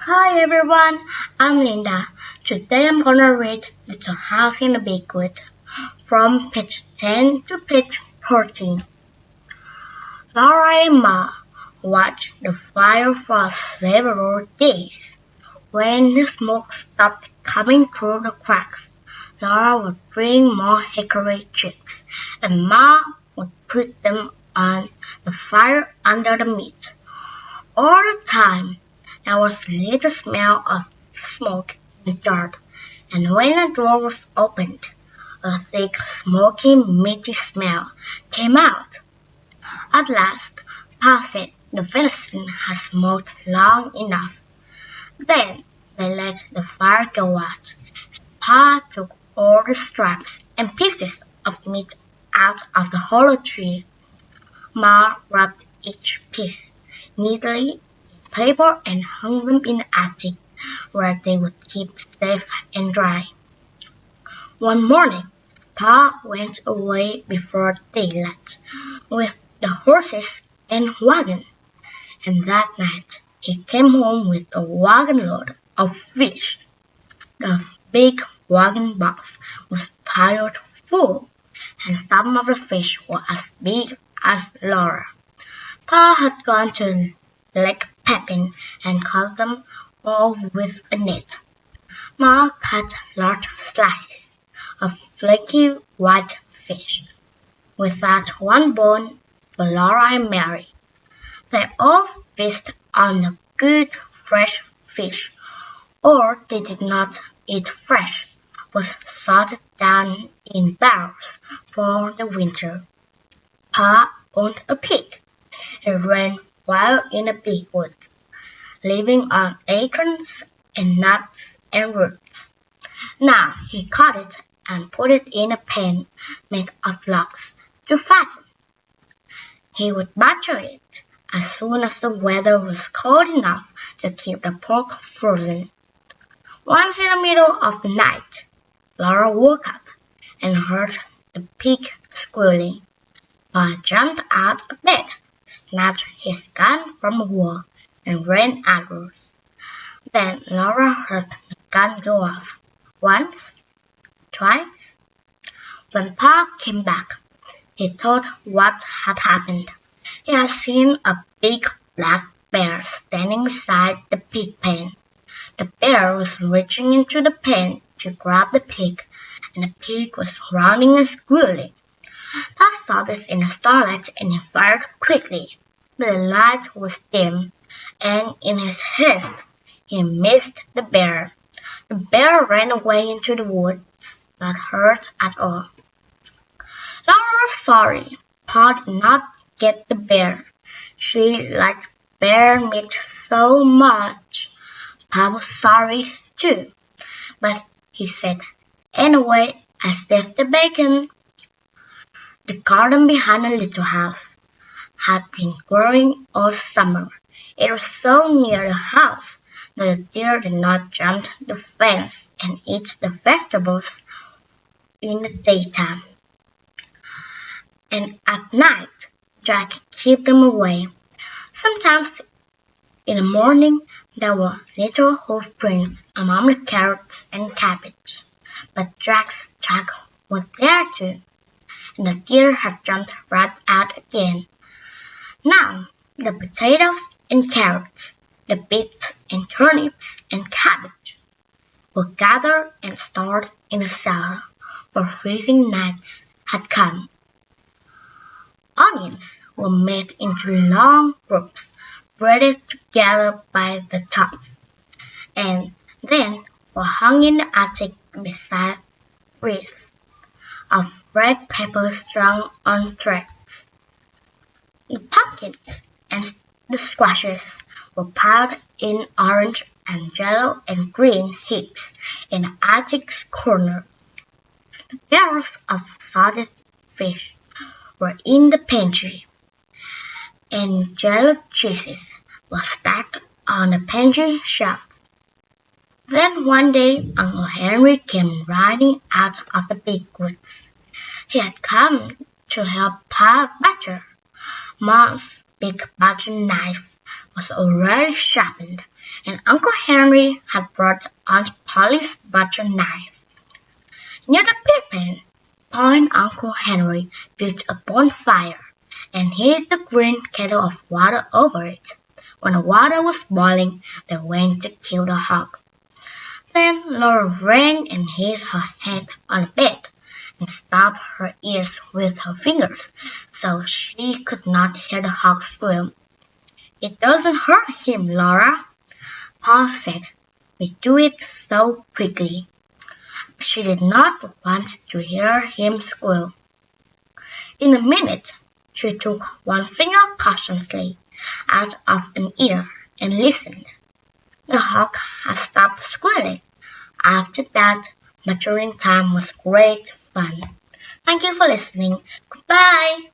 Hi everyone, I'm Linda. Today I'm gonna read Little House in the Big Wood from page 10 to page 14. Laura and Ma watched the fire for several days. When the smoke stopped coming through the cracks, Laura would bring more hickory chips and Ma would put them on the fire under the meat. All the time there was a little smell of smoke and dirt, and when the door was opened, a thick, smoky, meaty smell came out. At last, Pa said the venison had smoked long enough. Then they let the fire go out. Pa took all the straps and pieces of meat out of the hollow tree. Ma wrapped each piece neatly in paper and hung them in the attic, where they would keep safe and dry. One morning, Pa went away before daylight with the horses and wagon, and that night he came home with a wagon load of fish. The big wagon box was piled full, and some of the fish were as big as Laura. Pa had gone to Lake Pepin and caught them all with a net. Ma cut large slices of flaky white fish, without one bone, for Laura and Mary. They all feasted on the good fresh fish, or they did not eat fresh, was salted down in barrels for the winter. Pa owned a pig. He ran wild in the big woods, living on acorns and nuts and roots. Now he caught it and put it in a pen made of logs to fatten. He would butcher it as soon as the weather was cold enough to keep the pork frozen. Once in the middle of the night, Laura woke up and heard the pig squealing. Pa jumped out of bed, snatched his gun from the wall, and ran outdoors. Then Laura heard the gun go off. Once, twice. When Pa came back, he told what had happened. He had seen a big black bear standing beside the pig pen. The bear was reaching into the pen to grab the pig, and the pig was running and squealing. Pa saw this in the starlight and he fired quickly, but the light was dim, and in his haste he missed the bear. The bear ran away into the woods, not hurt at all. Laura was sorry Pa did not get the bear. She liked bear meat so much. Pa was sorry too, but he said, "Anyway, I saved the bacon." The garden behind the little house had been growing all summer. It was so near the house that the deer did not jump the fence and eat the vegetables in the daytime. And at night, Jack kept them away. Sometimes in the morning there were little hoof prints among the carrots and cabbage, but Jack's track was there too, and the deer had jumped right out again. Now the potatoes and carrots, the beets and turnips and cabbage were gathered and stored in a cellar, for freezing nights had come. Onions were made into long groups, braided together by the tops, and then were hung in the attic beside wreaths of red paper strung on threads. The pumpkins and the squashes were piled in orange and yellow and green heaps in the attic's corner. The barrels of salted fish were in the pantry, and jello cheeses were stacked on the pantry shelf. Then one day Uncle Henry came riding out of the big woods. He had come to help Pa butcher. Ma's big butcher knife was already sharpened, and Uncle Henry had brought Aunt Polly's butter knife. Near the pig pen, Pa and Uncle Henry built a bonfire and heated the green kettle of water over it. When the water was boiling, they went to kill the hog. Then Laura ran and hit her head on the bed and stopped her ears with her fingers so she could not hear the hog squeal. "It doesn't hurt him, Laura," Pa said. "We do it so quickly." But she did not want to hear him squeal. In a minute, she took one finger cautiously out of an ear and listened. The hog had stopped squealing. After that, maturing time was great fun. Thank you for listening. Goodbye.